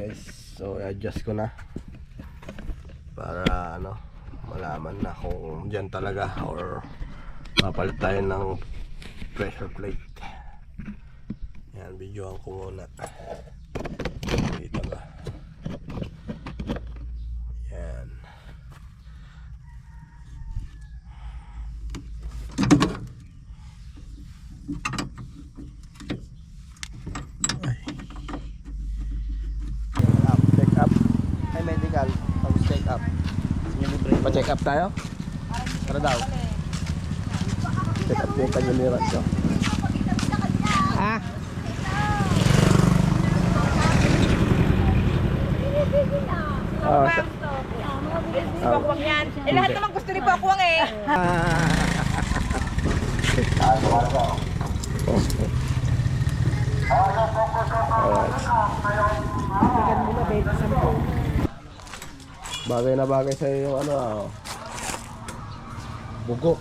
guys, so i-adjust ko na para ano, malaman na kung dyan talaga or papalit tayo ng pressure plate. Yan, videoan ko muna dito ba. Yan. Check up. Ay, medical. Tapos check up. Pa-check up tayo? Para daw. Check up yung kanyang ko. Ah? Oh, lahat naman gusto ni Pakwang eh. Bagay na bagay sa yung ano, bugok.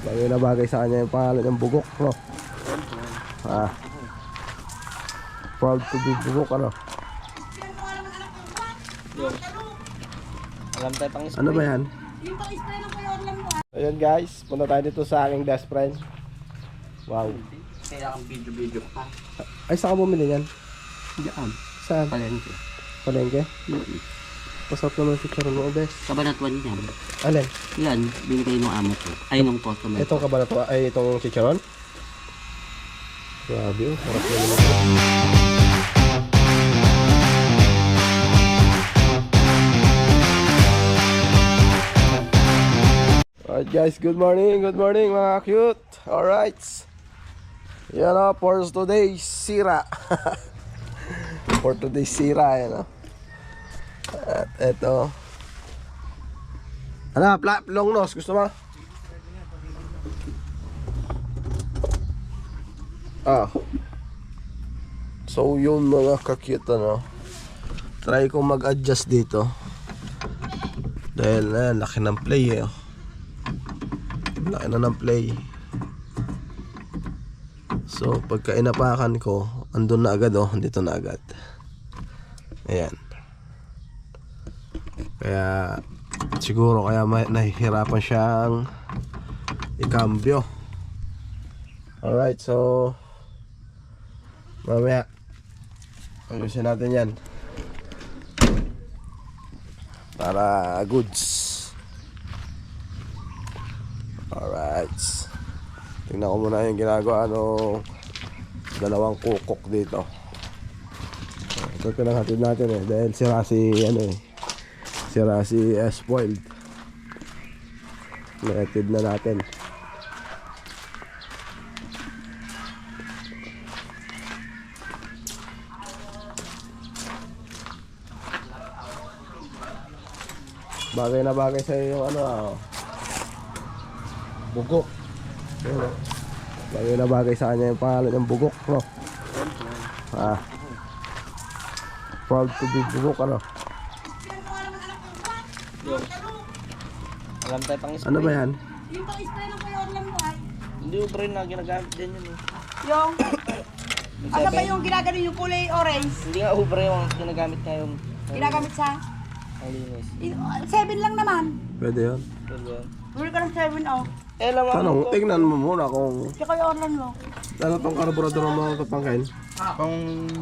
Bagay na bagay sa kanya yung pangalan ng bugok, no? Proud to be bugok, ano? Alam tayo pang spray. Ano ba yan? Yung pang-spray ng Kuya Orlan mo. Ayun guys, punta tayo dito sa aking best friend. Wow. Kailangan video pa. Ay, saan ka bumili yan? Diyan. Saan? Palengke. Palengke? Pasok naman si Charon mo, bes. Kabanatuan yan. Alin? Yan, binigay nung amo ko. Ay, nung customer. Itong kabalato, ay itong chicharon? Grabe, oh. Harap na naman. Alright guys, good morning mga cute. Alright. Yan o, for today's sira. For today's sira, yan o. At eto. Ano, long nose, gusto mo? So yun mga ka-cute, ano. Try kong mag-adjust dito. Dahil laki ng play eh. Laki na ng play. So pagka inapakan ko, andun na agad oh, dito na agad. Ayan. Kaya siguro kaya nahihirapan siyang ikambyo. Alright, so mamaya ayusin natin yan para goods. Alright, tingnan ko muna yung ginagawa dalawang kukok dito. Ito pinanghatid natin eh, dahil sira si spoiled. Nahatid na natin. Bagay na bagay sa yung bugok. Bagay na bagay sa kanya yung pangalan ng bugok, no? Proud to be bugok, ano? Alam tayo pang spray. Ano ba yan? Yung pang-spray ng Kuya Orlan mo ay. Hindi ko rin na ginagamit din yun eh. Yung, ano ba yung ginagano yung kulay orange? Hindi nga ubre yung ginagamit ngayon. Ginagamit sa? Ang linis. 7 lang naman. Pwede yun. Pero yan. Buli ka ng 7 oh. Eh, alam Tanong, mo tignan mo muna kung Kaya Kuya Orlan mo. ano tong karburador mo papangkain. Pang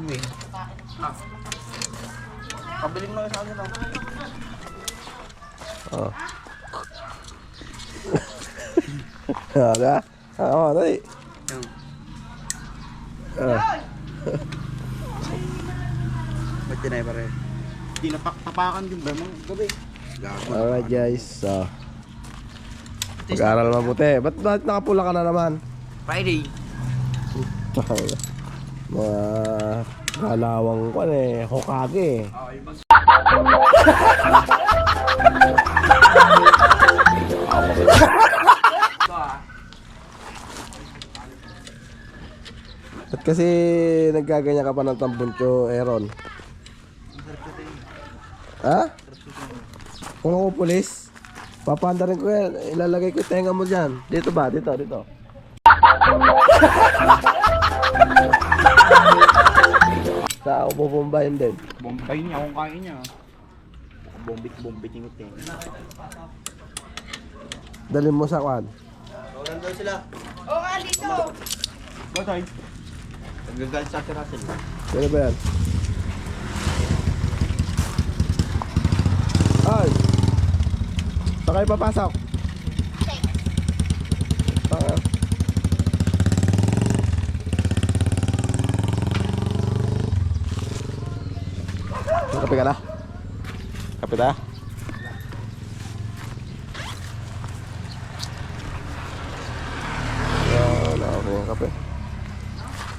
wing. Pabiling mo sa akin ako. Ada? Tadi. Ba't yun ay pare? Hindi napakpapakan din ba mo gabi? Alright guys, mag-aral mabuti. Ba't nakapula ka na naman? Friday. Mga galawang ko Hokage. Ba't kasi nagkaganya ka pa ng tambuncho, Aaron? Ha? Kung ako pulis, papanda rin ko yan. Ilalagay ko yung tenga mo dyan. Dito ba? Dito. Basta bubumbayin din. Bombay niya kung kain niya. Bombit yung ito. Dalhin mo sa kwan. Nandun sila. Oo nga, dito. Go, Toy. Nagagalit sa akin Russell. Sino ba yan? Ay! Saan kayo papasok? Ah. Kape ka na? Kape tayo? Wala ako yung kape.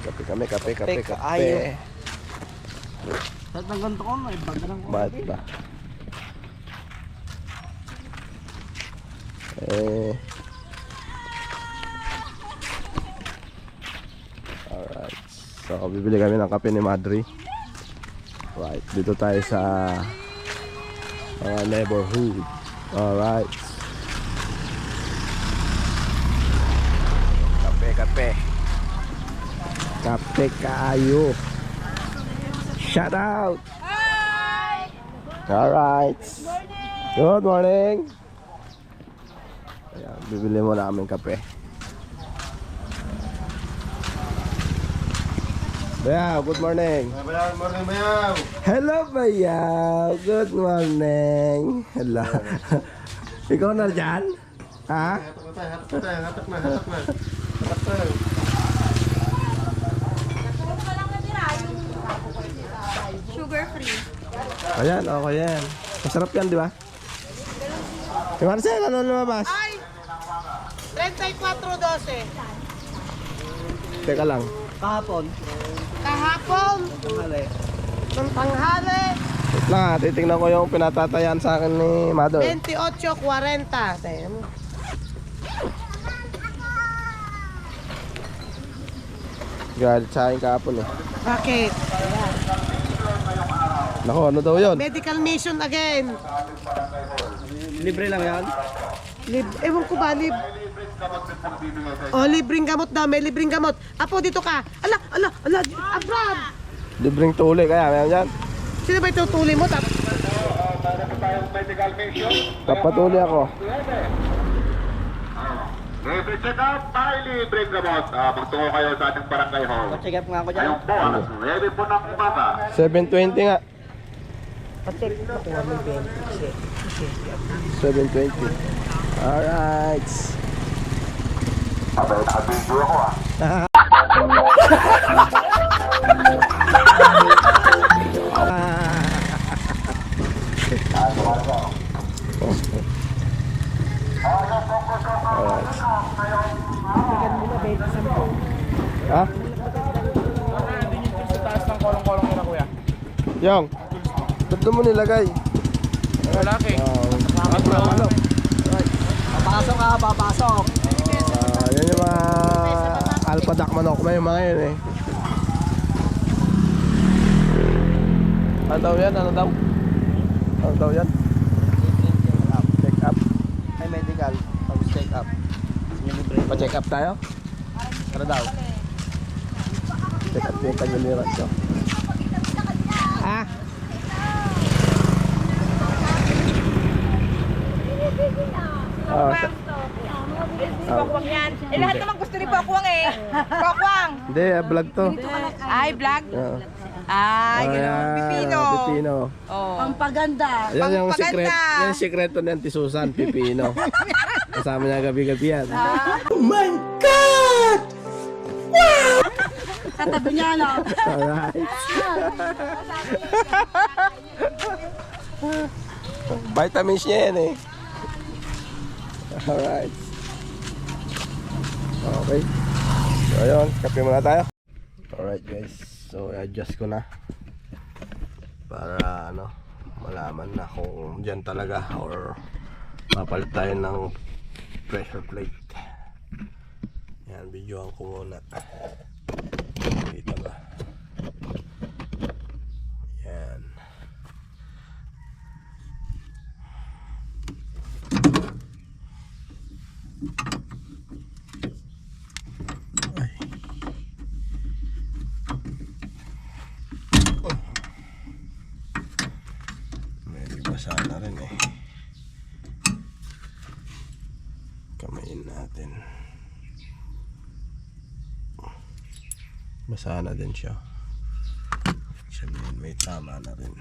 Kape kami, kape. Ayaw. Sa ganito ko, may bag na lang ko. Bakit ba? Alright. So, bibili kami ng kape ni Madri. Right. Dito tayo sa mga neighborhood. Alright. Kape. Kape kaayo. Shout out! Hi! Alright. Good morning. Ayan, bibili mo namin kape. Bayaw, good morning. Good morning, Mayaw. Hello, Bayaw. Good morning. Hello. Ikaw na dyan? Ha? Hatak na. Sugar free. Ayan, okay yan. Masarap yan, di ba? Si Marcel, ano lumabas? Ay! 34.12. Teka lang. Kahapon. Kahapon. Ng tanghali. Wait lang ha, titignan ko yung pinatatayan sa akin ni Mother. 28.40. Tayo mo. Galit sa akin kahapon eh. Bakit? Nako, ano daw yun? Medical mission again. Libre lang yan? Ewan ko ba, libreng gamot daw, may libreng gamot. Apo, dito ka. Ala, Abraham. Libreng tuli kaya, meron dyan? Sino ba itutuli mo? Kapatuli ako. Libre check up, may libreng gamot. Magtungo kayo sa ating barangay hall. Check up nga ako dyan. Ayun po, alas 9 po ng umaga. 720 nga. 720. Alright. Abay, nakabidyo ako Ha? Sa taas ng kolong-kolong nila, kuya. Yung, ba't doon mo nilagay? Malaki. Ano? Papasok ka, papasok. Yan yung mga alpha duck manok na yung mga yun eh. Ano daw yan? Ano daw? Ano daw yan? Check up. Ay, medical. Tapos check up. Libre. Pa-check up tayo? Ano daw? Check up yung kanyang ko. Ah? Oh, Pokwang yan. Eh, lahat naman gusto ni Pokwang eh. Pokwang. hindi, vlog to. Ay, vlog. Oo. Ay, gano'n. Pipino. Pipino. Oh. Ang paganda. Yan yung Pampaganda. secret, yan yung sekreto ni Auntie Susan, Pipino. Kasama niya gabi-gabi yan. Katabi niya, no? Alright. Vitamins niya yan eh. Alright. Okay. So ayun, kape muna tayo. Alright guys. So i-adjust ko na. Para ano, malaman na kung dyan talaga or mapalit tayo ng pressure plate. Yan, videoan ko muna. Kita ba? Yan. Ay. basa na rin eh. Kamayin natin. Basa na din siya. Sabihin may tama na rin.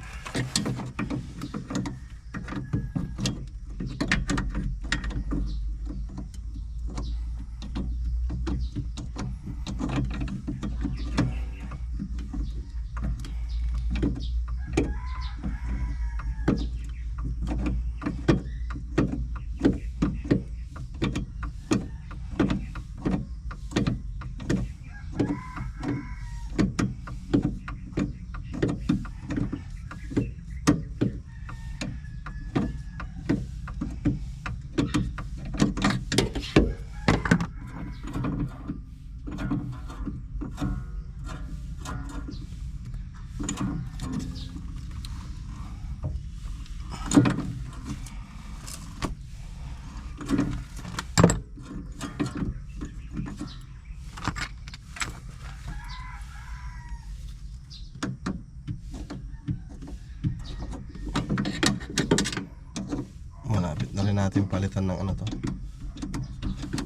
Malapit na rin natin palitan ng ano to,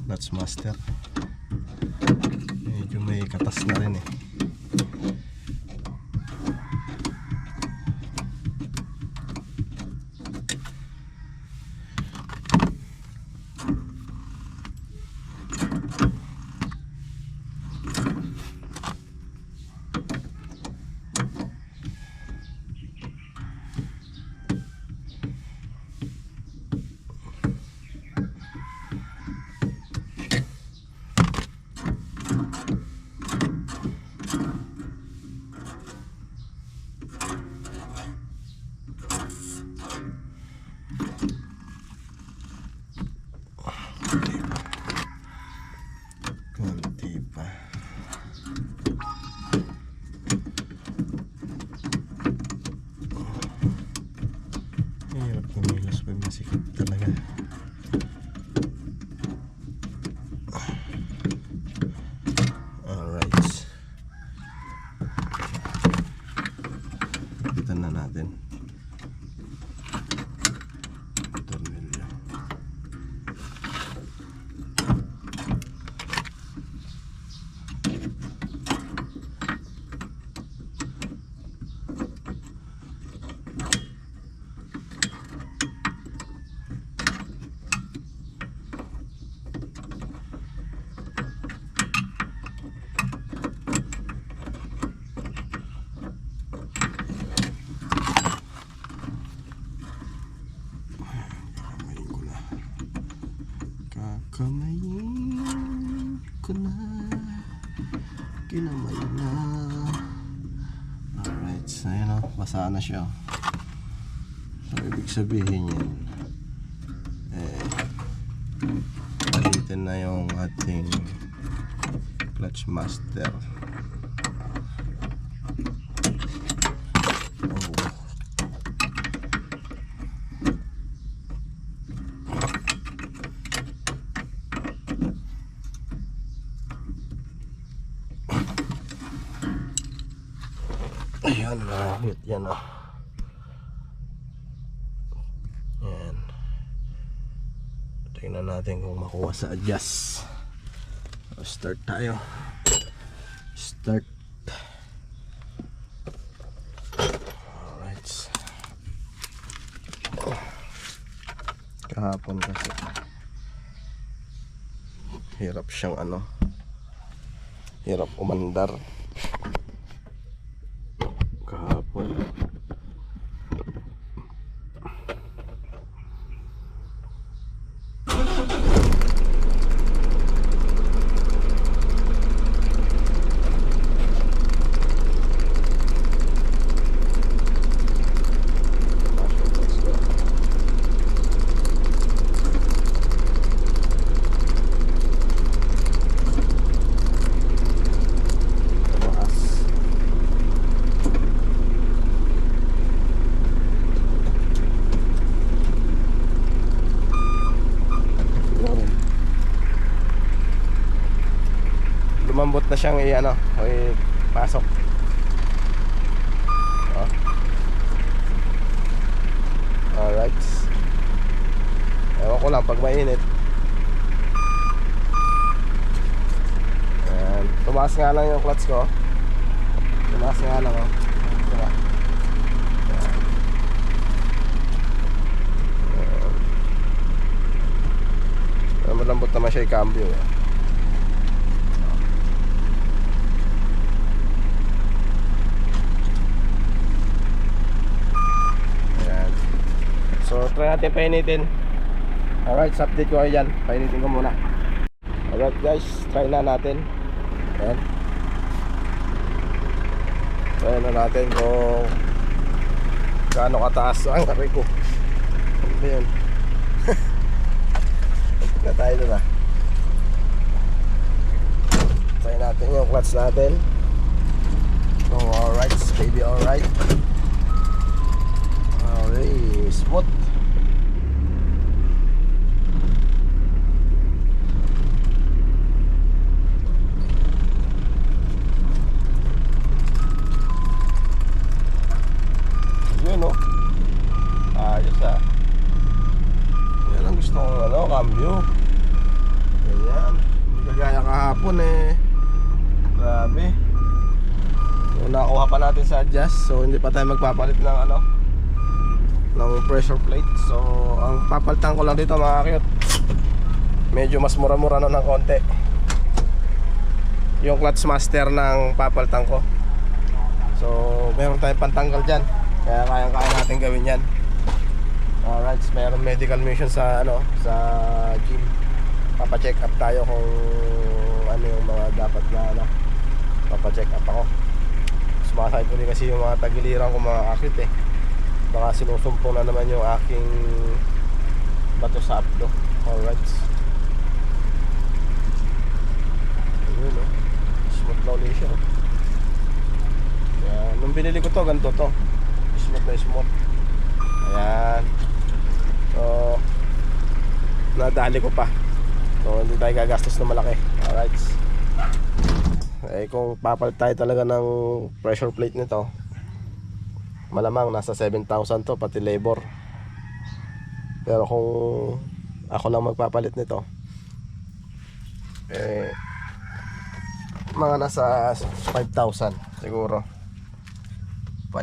Clutch Master. Medyo may katas na rin eh. Kunti pa. Hirap kumilos pag masikip talaga. Alright. Kapitan na natin. Tornilyo. Kakamayin ko na. Kinamay na. Alright, so yun o, basa na siya. So ibig sabihin yan, palitin na yung ating Clutch Master. Ayan, mahit yan o. Ayan. Tingnan natin kung makuha sa adjust. So, start tayo. Start. Alright. Kahapon kasi hirap siyang ano, hirap umandar kahapon. Lumambot na siyang i-ano, pasok. Oh. Alright. mainit. Ayan. Tumaas nga lang yung clutch ko. Tumaas nga lang, oh. Diba? Ayan. Ayan. Malambot naman siya yung cambio, eh. Ayan. So try natin painitin. Alright, sa update ko kayo dyan. Painitin ko muna. Alright guys, try na natin. Ayan. Try na natin kung gaano kataas ang aray ko. Ano ba yun? Na tayo doon ah. Try natin yung clutch natin. Oh, alright, baby, alright. Okay, smooth. Yun oh. Ayos ah. Yan ang gusto kong ano, cambio. Ganyan. Hindi kagaya kahapon eh. Grabe. So, nakuha pa natin sa adjust. So hindi pa tayo magpapalit ng ano, ng pressure plate. So ang papalitan ko lang dito mga cute, medyo mas mura-mura na ng konti. Yung clutch master ng papalitan ko. So meron tayong pantanggal dyan, kaya kaya natin gawin yan. Alright, mayroon medical mission sa ano, sa gym. Papa-check up tayo kung ano yung mga dapat na ano. Papa-check up ako. Sumasakit ko din kasi yung mga tagiliran ko mga akit eh. Baka sinusumpong na naman yung aking bato sa abdo. Alright. Ayun o. Smooth na ulit siya. Ayan. Nung binili ko to, ganito to. Smooth na smooth. Ayan. So nadali ko pa. So hindi tayo gagastos na malaki. Alright. Eh kung papalit tayo talaga ng pressure plate nito, malamang nasa 7,000 to pati labor. Pero kung ako lang magpapalit nito, eh mga nasa 5,000 siguro. 5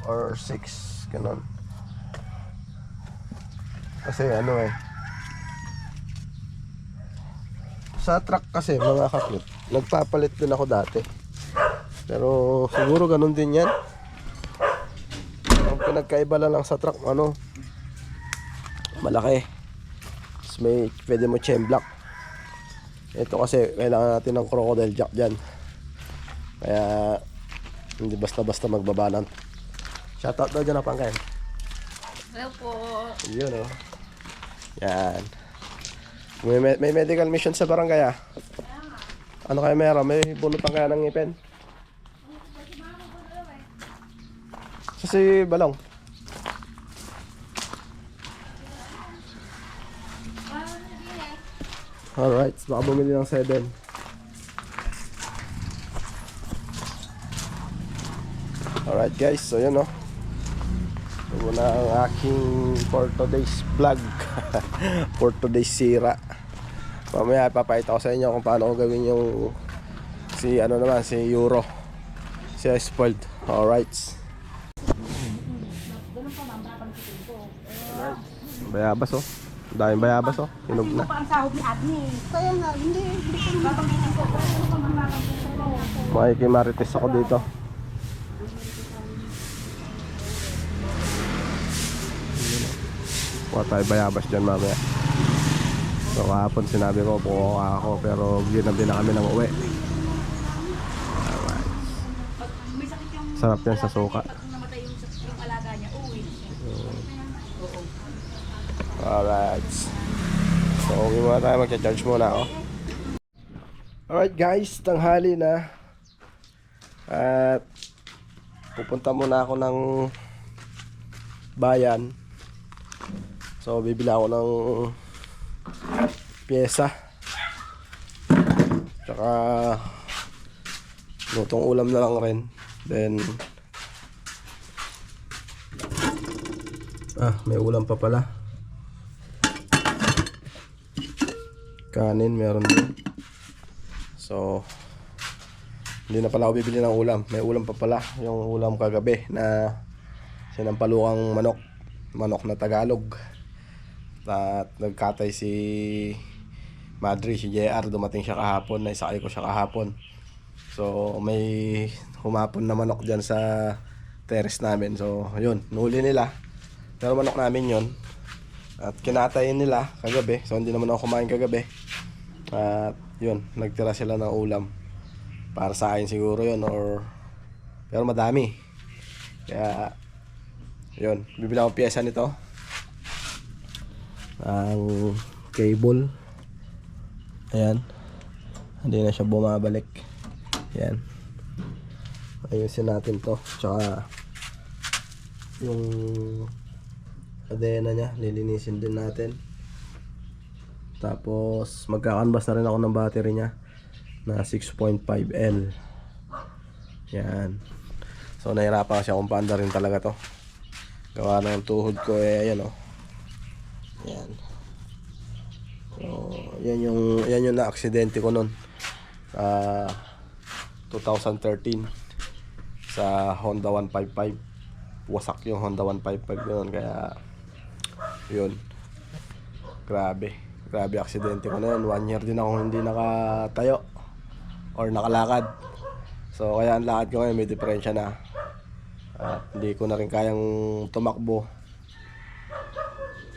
or 6 ganun. Kasi ano eh, sa truck kasi mga kaklit, nagpapalit din ako dati. Pero siguro ganun din yan. Ang pinagkaiba lang sa truck, ano, malaki. Tapos may pwede mo chain block. Ito kasi kailangan natin ng crocodile jack dyan. Kaya hindi basta-basta magbabalan. Shoutout daw dyan na pangkain. Hello po. Yun o. Yan. May medical mission sa barangay ah. Ano kaya meron? May bunutan kaya ng ngipin? Si Balong. Alright, baka bumili ng 7. Alright guys, so yun o. Ito na ang aking for today's vlog. For today's sira. Mamaya papakita ko sa inyo kung paano ko gawin yung si ano naman, si Euro, si Spoiled. Alright. Bayabas oh. Daming bayabas oh. Hinog na. Pa ang sahod ni Adni. Kaya nga, hindi ko babanggitin ko. Makikimarites ako dito. Kuha tayo bayabas dyan mamaya. So kahapon sinabi ko pukuha ako, pero ginabi na kami ng uwi. Alright. Sarap yan sa suka. Namatay yung alaga niya, uwi. Alright. So okay muna tayo, magcha-charge muna ako. Alright guys, tanghali na. At pupunta muna ako ng bayan. So bibili ako ng pyesa. Tsaka lutong ulam na lang rin. Then may ulam pa pala. Kanin meron din. So hindi na pala ako bibili ng ulam. May ulam pa pala. Yung ulam kagabi na sinampalukang manok. Manok na Tagalog. At nagkatay si Madre, si JR. Dumating siya kahapon. Naisakay ko siya kahapon. So may humapon na manok dyan sa terrace namin. So yun, nuli nila. Pero manok namin yun. At kinatayin nila kagabi. So hindi naman ako kumain kagabi. At yun, nagtira sila ng ulam. Para sa akin siguro yun, or pero madami. Kaya yun, bibili akong pyesa nito. Ang cable. Ayan. Hindi na siya bumabalik. Ayan. Ayusin natin to. Tsaka yung kadena nya, lilinisin din natin. Tapos magkakanbas na rin ako ng battery nya na 6.5L. Yan. So nahirapan siya kung paanda rin talaga to. Gawa ng tuhod ko ayan Yan. So yan yung na-aksidente ko nun. 2013 sa Honda 155. Wasak yung Honda 155 yun. Kaya yun. Grabe aksidente ko na yun. 1 year din ako hindi nakatayo or nakalakad. So kaya ang lakad ko ngayon may diferensya na. At hindi ko na rin kayang tumakbo.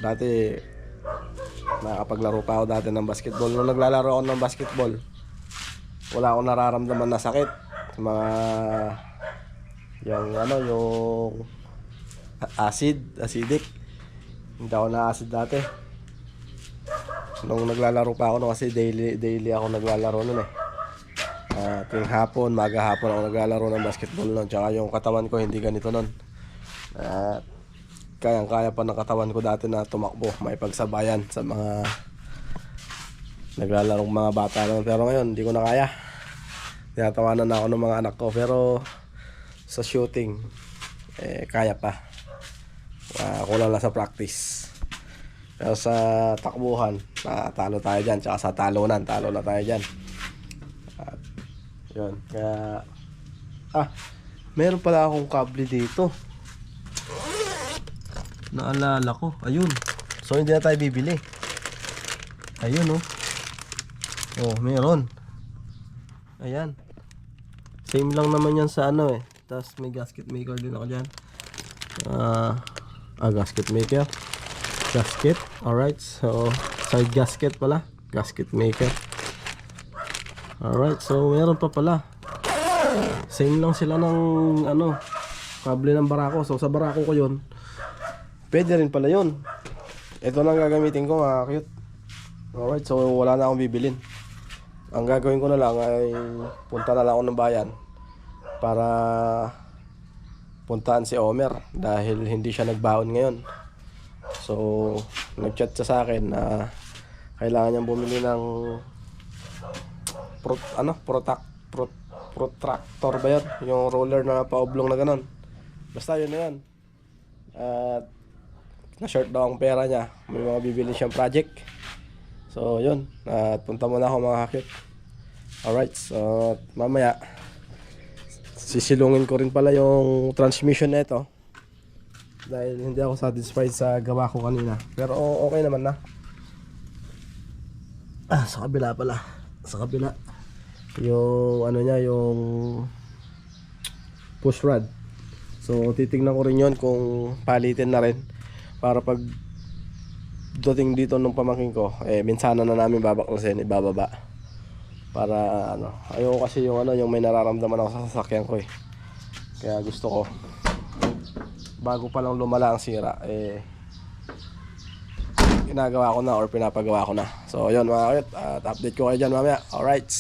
Dati nakapaglaro pa ako dati ng basketball. Nung naglalaro ako ng basketball, wala akong nararamdaman na sakit sa mga yung acidic. Hindi ako na-acid dati. Nung naglalaro pa ako kasi daily ako naglalaro nun tuwing hapon, maga hapon ako naglalaro ng basketball nun. Tsaka yung katawan ko hindi ganito nun. Kayang-kaya pa ng katawan ko dati na tumakbo, may pagsabayan sa mga naglalarong mga bata nun. Pero ngayon, hindi ko na kaya. Tinatawanan na ako ng mga anak ko. Pero sa shooting, kaya pa. Kulang lang sa practice. Pero sa takbuhan, talo tayo dyan. Tsaka sa talunan, talo na tayo dyan. At yun, kaya meron pala akong kable dito. Naalala ko, ayun. So hindi na tayo bibili. Ayun meron. Ayan. Same lang naman yan sa Tapos may gasket maker din ako dyan. Gasket maker. Gasket. Alright, so side gasket pala. Gasket maker. Alright, so meron pa pala. Same lang sila ng kable ng barako. So sa barako ko yun, pwede rin pala yun. Ito lang gagamitin ko, mga cute. Alright, so wala na akong bibilin. Ang gagawin ko na lang ay punta na lang ako ng bayan para puntaan si Omer dahil hindi siya nagbaon ngayon. So nagchat siya sa akin na kailangan niyang bumili ng protractor ba yun? Yung roller na paoblong na ganon. Basta yun na yun. At na-short daw ang pera niya. May mga bibili siyang project. So yun. At punta muna ako, mga kakit. Alright. So mamaya sisilungin ko rin pala yung transmission na ito. Dahil hindi ako satisfied sa gawa ko kanina. Pero okay naman na. Sa kabila pala. Sa kabila. Yung yung push rod. So titignan ko rin yon kung palitin na rin para pag dating dito nung pamangkin ko, minsan na namin babaklasin, ibababa. Para ayoko kasi yung may nararamdaman ako sa sasakyan ko Kaya gusto ko bago pa lang lumala ang sira, ginagawa ko na or pinapagawa ko na. So yun, mga kapit, at update ko kayo dyan mamaya. Alright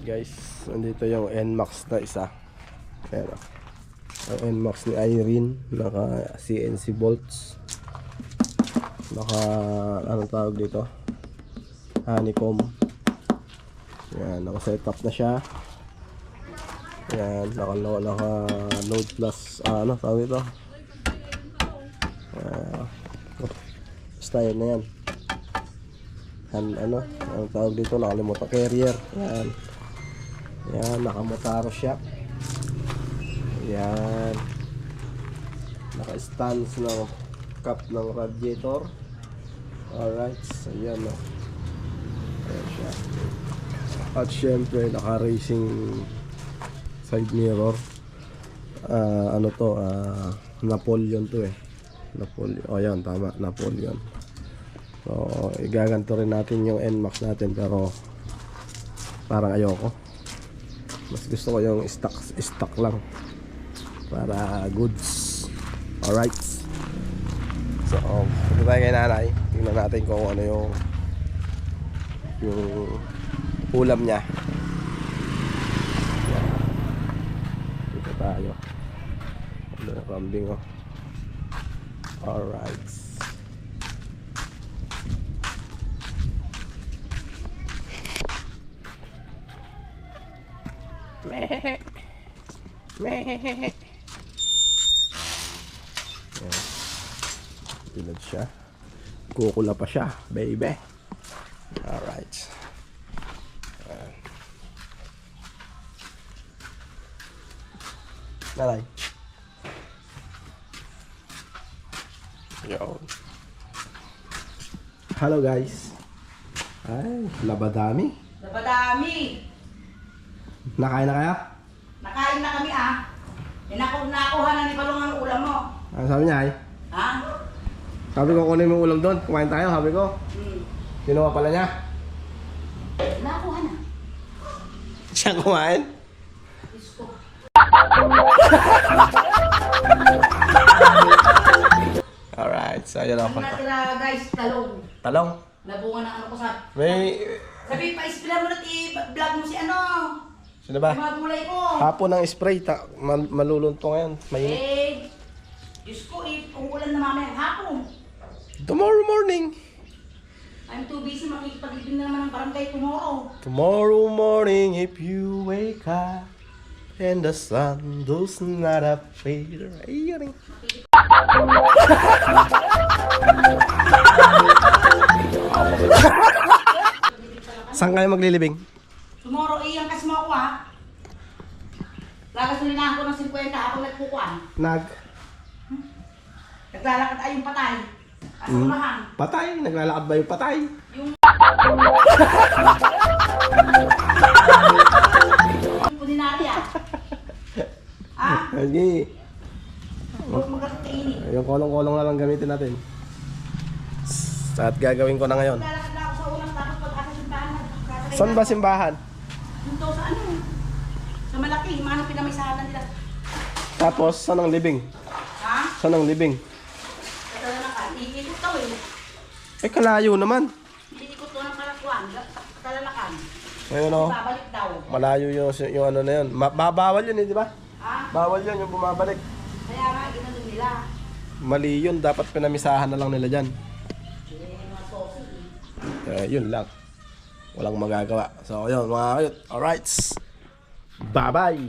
guys, nandito yung NMAX na isa. Pero ang NMAX ni Irene, naka CNC bolts, naka anong tawag dito, honeycomb. Yan, naka setup na siya. Yan, naka load plus tawag dito, basta yun na yan. ano, ang tawag dito, nakalimutan, carrier. Yan. Yan, nakamotaro siya. Yan. Naka-stance ng cap ng radiator. Alright, so yan o. Ayan siya. At syempre, naka-racing side mirror. Ano to, Napoleon to eh. Napoleon. Oh yan, tama, Napoleon. So, igaganto rin natin yung NMAX natin pero parang ayoko. Mas gusto ko yung stock lang para goods. Alright. So, punta tayo kay nanay. Tingnan natin kung ano yung ulam niya. Yan. Dito tayo. Ano yung kambing oh. Alright. Meh. Meh. Yan. Bilad siya. Kukula pa siya, baby. Alright. Ayan. Nanay. Yo. Hello guys. Ay, labadami. Napadami. Nakain na kaya? Nakain na kami ah. Nakuha na ni Balong ang ulam mo. Ano sabi niya ay? Ha? Sabi ko kunin mo ulam doon. Kumain tayo, sabi ko. Kinuha pala niya. Nakuha na. Siya kumain? Isko. Alright, so yun ako. Ang natira guys, talong. Talong. Nabunga ng ano ko sa... May... Sabi pa, ispila mo na i-vlog mo si ano. Sino ba? Yung mga gulay ko. Hapon ng spray. Malulunto ngayon. May... Diyos ko kung ulan na mamaya hapon. Tomorrow morning. I'm too busy makikipag-ibig na naman ng barangay tomorrow. Tomorrow morning if you wake up and the sun does not appear. Ayun. Saan kayo maglilibing? Tomorrow, iyang kasi mo ako ha. Lagasulinahan ko ng 50 habang nagpukuan. Naglalakad ay yung patay. Asurahan. Patay? Naglalakad ba yung patay? Yung ordinarya. Ah? Hindi. Huwag magkakainin. Yung kolong-kolong na lang gamitin natin. At gagawin ko na ngayon. Naglalakad na ako sa unang tapos pag-asa simbahan. Saan ba simbahan? Dito sa ano? Sa malaki. Yung mga pinamisahan na nila. Tapos, saan ang libing? Ha? Saan ang libing? Katalanakan. Iikot daw eh. Eh, kalayo naman. Iikot daw ng karakuan. Katalanakan. Ngayon o, Babalik daw. malayo yung ano na yun. Bawal yun eh, di ba? Ha? Bawal yun yung bumabalik. Kaya nga, ginano nila. Mali yun, dapat pinamisahan na lang nila dyan. Mga sosi Yun lang. Walang magagawa. So, yun mga kayot. Alright. Bye-bye.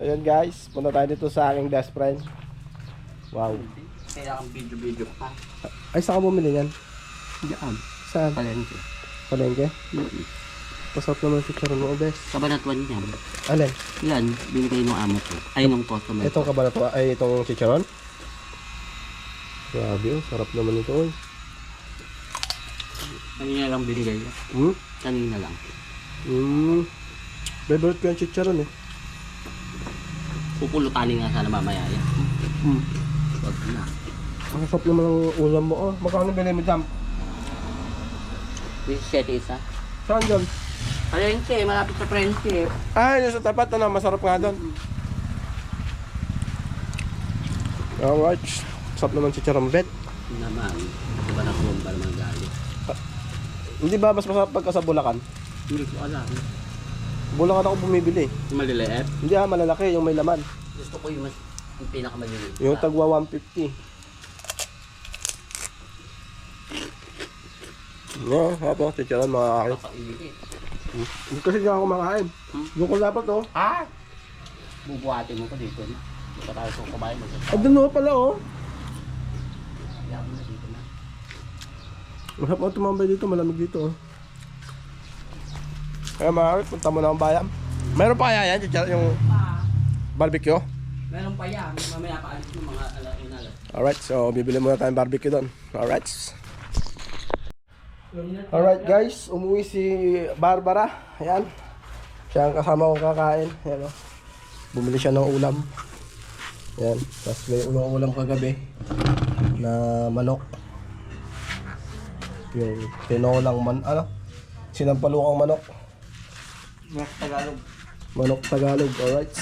Ayun guys, punta tayo dito sa aking best friend. Wow. Kailangan video-video pa. Ay, saan ka bumili yan? Diyan. Saan? Palengke. Palengke? Pasok naman si Charon mo, bes. Kabanatuan yan. Alin? Yan, binigay ng amo ko. Ay, nung customer. Itong kabanatwa, ay itong chicharon? Grabe oh, sarap naman ito oy. Kanina lang binigay. Kanina lang. Favorite ko yung chicharon eh. Pupulutanin nga sana mamaya yan. Wag na. Ang sarap naman ang ulam mo oh. Magkano bilhin mo dyan? 17 isa. Saan dyan? Palengke, malapit sa friendship. Ay, yung sa tapat ano, masarap nga doon. Alright. Sarap naman chicharon bet. Naman. Kabanatuan ba naman galing? Hindi ba mas masarap pagka sa Bulacan? Hindi ko alam. Bulacan ako bumibili. Maliliit. Hindi malalaki yung may laman. Gusto ko yung pinakamaliliit. Yung tagwa 150. No, hapo, chicharon mga kakit. Papainit. Hindi kasi diyan ako kumakain. Doon ko dapat oh. Ah! Bubuhatin mo ko dito na. Dito pa tayo kung kumain mo. Ah, doon oh pala oh. Kaya mo na dito na. Masarap mo tumambay dito, malamig dito oh. Kaya maaari, punta mo na ang bayan. Meron pa kaya yan, yung barbecue? Meron pa yan. Mamaya paalis ng mga alain. Alright, so bibili muna tayong barbecue doon. Alright. Alright guys, umuwi si Barbara. Ayan. Siya ang kasama kong kakain. Ayan o. Bumili siya ng ulam. Ayan. Tapos may ulam kagabi na manok. Yung tinolang sinampalukang manok. Mga Tagalog. Manok Tagalog, alright.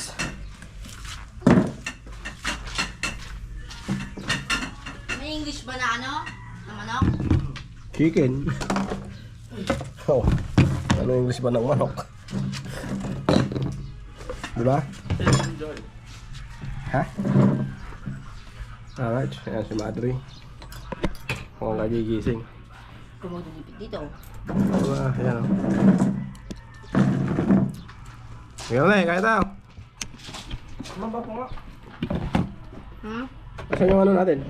May English ba na ano? Na manok? Chicken. Oh. Ano English ba ng manok? Diba? Ha? Alright, ayan si Madre. Mukhang nagigising. Kumudulipit dito. Diba? Ayan o. Sige ulit, kaya tayo. Mabak mo nga. Hmm? Saan yung ano natin?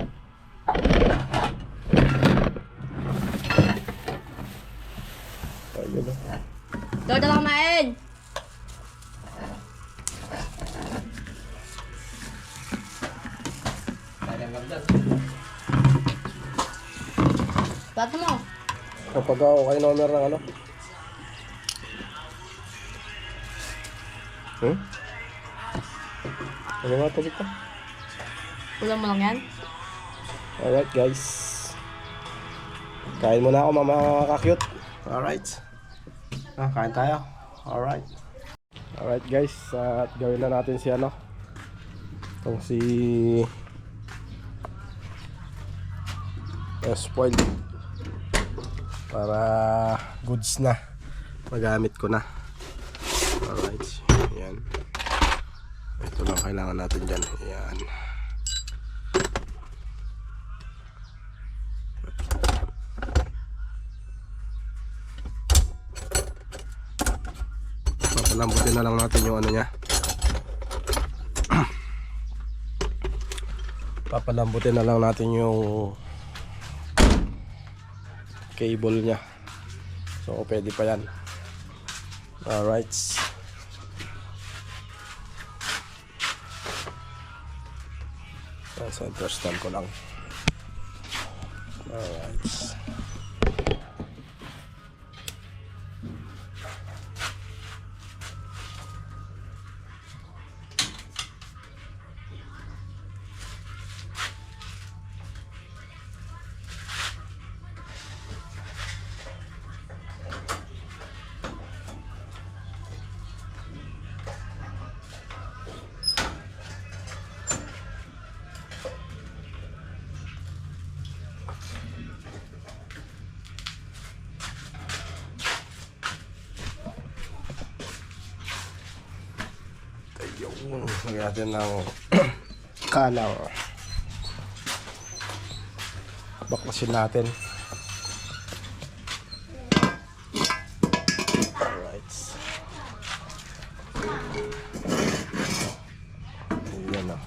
Ayun o. Todo lang kumain! Plato mo. Kapag ako kayo number ng ano? Ano nga tubig ka? Ulam mo lang yan? Alright guys. Kain muna ako mga ka-cute. Alright. Kain tayo. Alright. Alright guys. At gawin na natin si ano. Itong si spoiled. Para goods na. Magamit ko na. Alright. Ayan. Ito lang kailangan natin dyan. Ayan. Papalambutin na lang natin yung ano niya. Papalambutin na lang natin yung cable niya. So pwede pa yan. Alright. Center stand ko lang. Alright. Lagyan natin ng kalaw. Baklasin natin. Alright. Ayan o.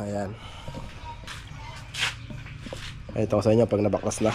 Ayan. Ito ko sa inyo pag nabaklas na.